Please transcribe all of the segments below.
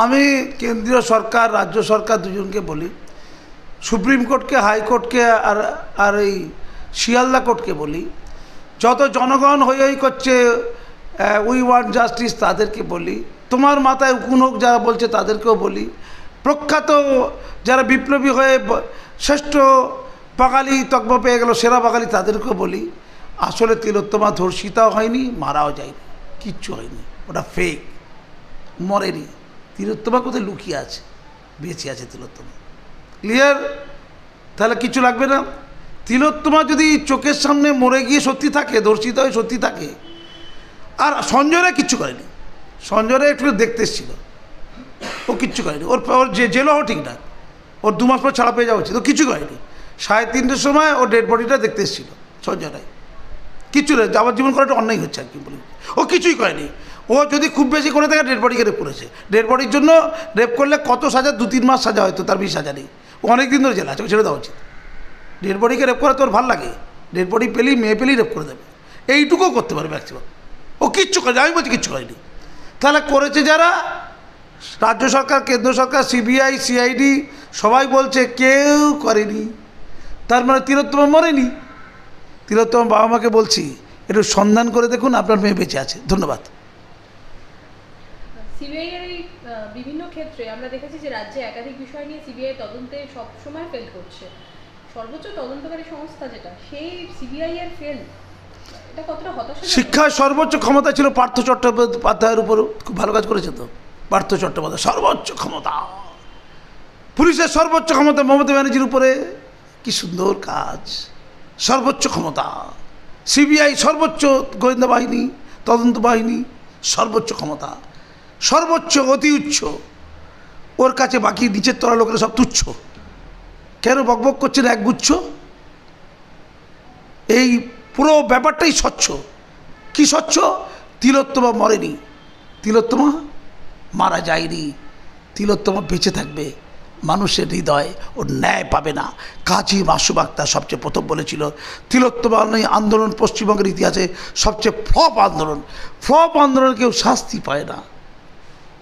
আমি কেন্দ্রীয় সরকার রাজ্য সরকার দুজনকে বলি, সুপ্রিম কোর্টকে, হাইকোর্টকে আর এই শিয়ালদা কোর্টকে বলি, যত জনগণ হই করছে উই ওয়ান্ট জাস্টিস তাদেরকে বলি, তোমার মাথায় উকুন হোক যারা বলছে তাদেরকেও বলি, প্রখ্যাত যারা বিপ্লবী হয়ে শ্রেষ্ঠ বাঙালি তকমা পেয়ে গেল সেরা বাঙালি তাদেরকেও বলি, আসলে তিলোত্তমা ধর্ষিতাও হয়নি, মারাও যায়নি, কিচ্ছু হয়নি, ওটা ফেক, মরেনি। তিলোত্তমা কোথায় লুকিয়ে আছে, বেঁচে আছে তিলোত্তমা। ক্লিয়ার? তাহলে কিছু লাগবে না। তিলোত্তমা যদি চোখের সামনে মরে গিয়ে সত্যি থাকে, ধর্ষিত হয়ে সত্যি থাকে, আর সঞ্জয় রায় কিচ্ছু করেনি। সঞ্জয় রায় একটু দেখতে এসেছিল, ও কিচ্ছু করেনি, ওর জেলও ঠিক না, ওর 2 মাস পর ছাড়া পেয়ে যাওয়া উচিত, ও কিছু করেনি। 3:30টার সময় ও ডেড বডিটা দেখতে এসেছিল সঞ্জয় রায়, কিচ্ছু নেই, যাবজ্জীবন করাটা অন্যায় হচ্ছে আর কি বলি, ও কিছুই করেনি। ও যদি খুব বেশি করে থাকে ডেড বডিকে রেপ করেছে, ডেড বডির জন্য রেপ করলে কত সাজা, 2-3 মাস সাজা হয়তো, তার 20 সাজা নেই, ও অনেক দিন ধরে জেলা আছে, ছেড়ে দেওয়া উচিত। ডেড বডিকে রেপ করা তোর ভালো লাগে? ডেড বডি পেলেই মেয়ে পেলেই রেপ করে দেবে, এইটুকুও করতে পারে ম্যাক্সিমাম। ও কিচ্ছু করেনি, আমি বলছি কিচ্ছু করেনি। তাহলে করেছে যারা, রাজ্য সরকার, কেন্দ্র সরকার, সিবিআই, সিআইডি সবাই বলছে কেউ করেনি, তার মানে তিলোত্তমা মরেনি। তিলোত্তমা বাবা মাকে বলছি একটু সন্ধান করে দেখুন, আপনার মেয়ে বেঁচে আছে। ধন্যবাদ। সিবিআই এর এই বিভিন্ন ক্ষেত্রে আমরা দেখেছি যে রাজ্যে একাধিক বিষয় নিয়ে সিবিআই তদন্তে সব সময় ফেল করছে। সর্বোচ্চ তদন্তকারী সংস্থা যেটা, সেই সিবিআই এর ফেল, এটা কতটা হতাশাজনক? শিক্ষার সর্বোচ্চ ক্ষমতা ছিল পার্থ চট্টোপাধ্যায়ের উপর, খুব ভালো কাজ করেছে তো পার্থ চট্টোপাধ্যায়, সর্বোচ্চ ক্ষমতা। পুলিশের সর্বোচ্চ ক্ষমতা মমতা ব্যানার্জির উপরে, কি সুন্দর কাজ, সর্বোচ্চ ক্ষমতা। সিবিআই সর্বোচ্চ গোয়েন্দা বাহিনী, তদন্ত বাহিনী, সর্বোচ্চ ক্ষমতা, সর্বোচ্চ, অতি উচ্চ। ওর কাছে বাকি নিচের তলা লোকেরা সব তুচ্ছ। কেন বকবক করছেন একগুচ্ছ? এই পুরো ব্যাপারটাই স্বচ্ছ। কি স্বচ্ছ? তিলোত্তমা মরেনি, তিলোত্তমা মারা যায়নি, তিলোত্তমা বেঁচে থাকবে, মানুষের হৃদয় ও ন্যায় পাবে না। কাজী মাসুম আক্তার সবচেয়ে প্রথম বলেছিল তিলোত্তমা আন্দোলন পশ্চিমবঙ্গের ইতিহাসে সবচেয়ে ফ্লপ আন্দোলন। ফ্লপ আন্দোলন কেউ শাস্তি পায় না,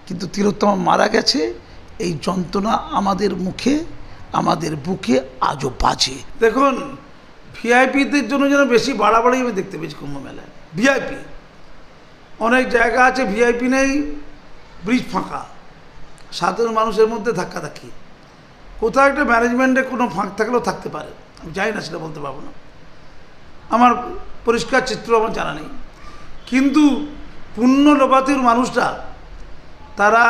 কিন্তু তিলোত্তমা মারা গেছে, এই যন্ত্রণা আমাদের মুখে, আমাদের বুকে আজও বাজে। দেখুন, ভিআইপিদের জন্য যেন বেশি বাড়াবাড়ি আমি দেখতে পেয়েছি কুম্ভ মেলায়। ভিআইপি অনেক জায়গা আছে, ভিআইপি নেই, ব্রিজ ফাঁকা, সাধারণ মানুষের মধ্যে ধাক্কাধাক্কি। কোথাও একটা ম্যানেজমেন্টে কোনো ফাঁক থাকলেও থাকতে পারে, আমি জানি না, সেটা বলতে পারবো না, আমার পরিষ্কার চিত্র আমার জানা নেই। কিন্তু পুণ্য লোপাতির মানুষরা, তারা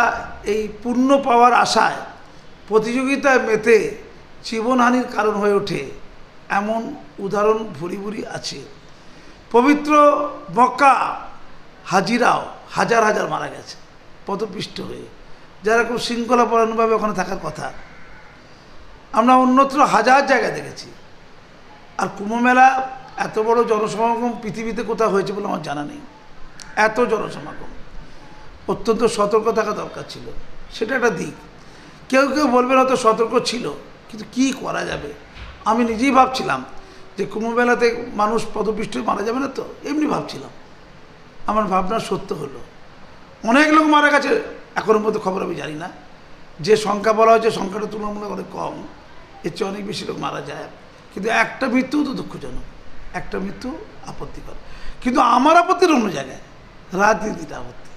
এই পুণ্য পাওয়ার আশায় প্রতিযোগিতায় মেতে জীবনহানির কারণ হয়ে ওঠে, এমন উদাহরণ ভুরি ভুরি আছে। পবিত্র মক্কা হাজিরাও হাজার হাজার মারা গেছে পদপিষ্ট হয়ে, যারা খুব শৃঙ্খলাপরায়ণভাবে ওখানে থাকার কথা। আমরা অন্যত্র হাজার জায়গায় দেখেছি। আর কুম্ভমেলা এত বড় জনসমাগম পৃথিবীতে কোথাও হয়েছে বলে আমার জানা নেই। এত জনসমাগম, অত্যন্ত সতর্ক থাকা দরকার ছিল, সেটা একটা দিক। কেউ কেউ বলবেন হয়তো সতর্ক ছিল, কিন্তু কি করা যাবে। আমি নিজেই ভাবছিলাম যে কুম্ভমেলাতে মানুষ পদপিষ্ট মারা যাবে না তো, এমনি ভাবছিলাম। আমার ভাবনা সত্য হলো, অনেক লোক মারা গেছে, এখনও মধ্যে খবর আমি জানি না। যে সংখ্যা বলা হয়েছে সংখ্যাটা তুলনামূলক অনেক কম, এর চেয়ে অনেক বেশি লোক মারা যায়। কিন্তু একটা মৃত্যু তো দুঃখজনক, একটা মৃত্যু আপত্তিকর। কিন্তু আমার আপত্তির অন্য জায়গায়, রাজনীতিটা আপত্তি।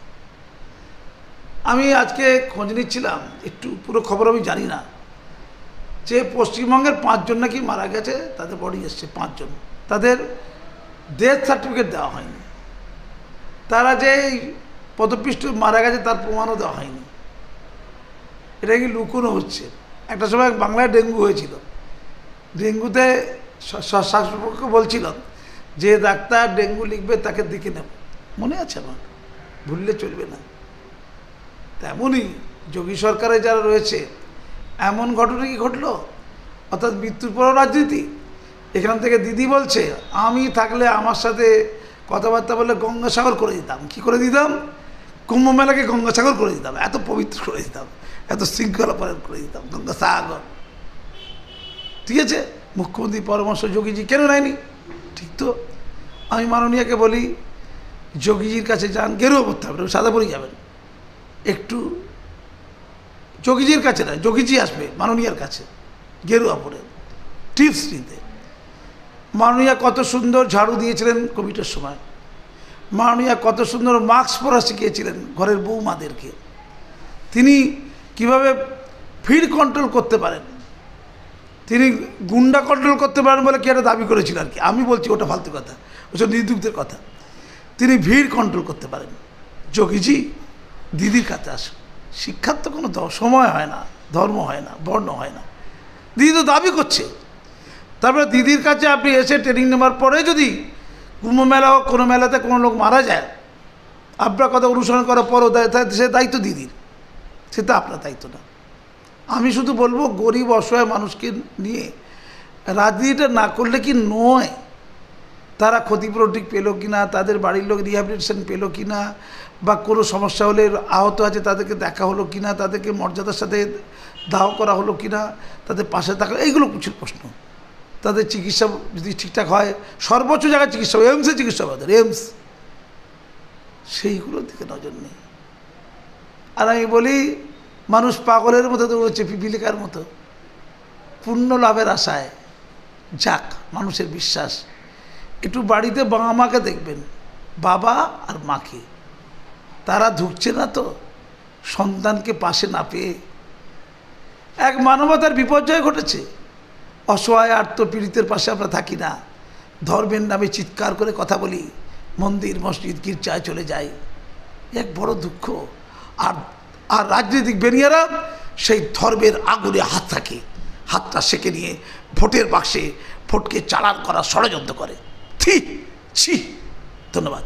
আমি আজকে খোঁজ নিচ্ছিলাম, একটু পুরো খবর আমি জানি না, যে পশ্চিমবঙ্গের 5 জন নাকি মারা গেছে, তাদের বডি এসছে 5 জন, তাদের ডেথ সার্টিফিকেট দেওয়া হয়নি। তারা যে পদপিষ্ট মারা গেছে তার প্রমাণও দেওয়া হয়নি। এটা কি লুকোনো হচ্ছে? একটা সময় বাংলায় ডেঙ্গু হয়েছিল, ডেঙ্গুতে স্বাস্থ্যপক্ষ বলছিল যে ডাক্তার ডেঙ্গু লিখবে তাকে দেখে নেব, মনে আছে আমার, ভুললে চলবে না। তেমনই যোগী সরকারে যারা রয়েছে, এমন ঘটনা কি ঘটলো? অর্থাৎ মৃত্যুর পরও রাজনীতি। এখান থেকে দিদি বলছে আমি থাকলে আমার সাথে কথাবার্তা বলে গঙ্গাসাগর করে দিতাম। কি করে দিতাম? কুম্ভ মেলাকে গঙ্গাসাগর করে দিতাম, এত পবিত্র করে দিতাম, এত শৃঙ্খলাপরায়ণ করে দিতাম, গঙ্গাসাগর। ঠিক আছে, মুখ্যমন্ত্রী পরামর্শ যোগীজি কেন নেয়নি? ঠিক তো, আমি মাননীয়াকে বলি যোগীজির কাছে যান, গেরুয়া পরতে হবে, সাদা পরেই যাবেন, একটু যোগীজির কাছে নয়, যোগীজি আসবে মাননীয়ার কাছে গেরুয়া পরে টিপস নিতে। মাননীয়া কত সুন্দর ঝাড়ু দিয়েছিলেন কোভিডের সময়, মাননীয়া কত সুন্দর মাস্ক পরা শিখিয়েছিলেন ঘরের বৌমাদেরকে। তিনি কিভাবে ভিড় কন্ট্রোল করতে পারেন, তিনি গুন্ডা কন্ট্রোল করতে পারেন বলে কি একটা দাবি করেছিল আর কি, আমি বলছি ওটা ফালতু কথা, ওসব নির্দুগ্ধের কথা। তিনি ভিড় কন্ট্রোল করতে পারেন। যোগীজি দিদির কাছে আসুন, শিক্ষার তো কোনো সময় হয় না, ধর্ম হয় না, বর্ণ হয় না, দিদি তো দাবি করছে। তারপরে দিদির কাছে আপনি এসে ট্রেনিং নেওয়ার পরে যদি কুম্ভ মেলা হোক কোনো মেলাতে কোনো লোক মারা যায়, আপনার কথা অনুসরণ করার পরও সে দায়িত্ব দিদির, সেটা আপনার দায়িত্ব না। আমি শুধু বলবো গরিব অসহায় মানুষকে নিয়ে রাজনীতিটা না করলে কি নয়, তারা ক্ষতিপূরণ ঠিক পেলো কি না, তাদের বাড়ির লোক রিহ্যাবিলিটেশন পেলো কি না, বা কোনো সমস্যা হলে আহত আছে তাদেরকে দেখা হলো কি না, তাদেরকে মর্যাদার সাথে দাহ করা হলো কি না, তাদের পাশে থাকা, এইগুলো প্রচুর প্রশ্ন। তাদের চিকিৎসা যদি ঠিকঠাক হয়, সর্বোচ্চ জায়গায় চিকিৎসা, এমসে চিকিৎসা আমাদের এমস, সেইগুলোর দিকে নজর নেই। আর আমি বলি মানুষ পাগলের মতো দৌড়চ্ছে পিপিলিকার মতো, পুণ্য লাভের আশায়। যাক, মানুষের বিশ্বাস। একটু বাড়িতে বাবা মাকে দেখবেন, বাবা আর মাকে, তারা ঢুকছে না তো সন্তানকে পাশে না পেয়ে। এক মানবতার বিপর্যয় ঘটেছে। অসহায় আর্ত পীড়িতের পাশে আমরা থাকি না, ধর্মের নামে চিৎকার করে কথা বলি, মন্দির মসজিদ গির্জায় চলে যাই, এক বড় দুঃখ। আর আর রাজনৈতিক বেরিয়ারা সেই ধর্মের আগুনে হাত থাকে, হাতটা সেঁকে নিয়ে ভোটের বাক্সে ভোটকে চালান করার ষড়যন্ত্র করে। ঠিক ছি। ধন্যবাদ।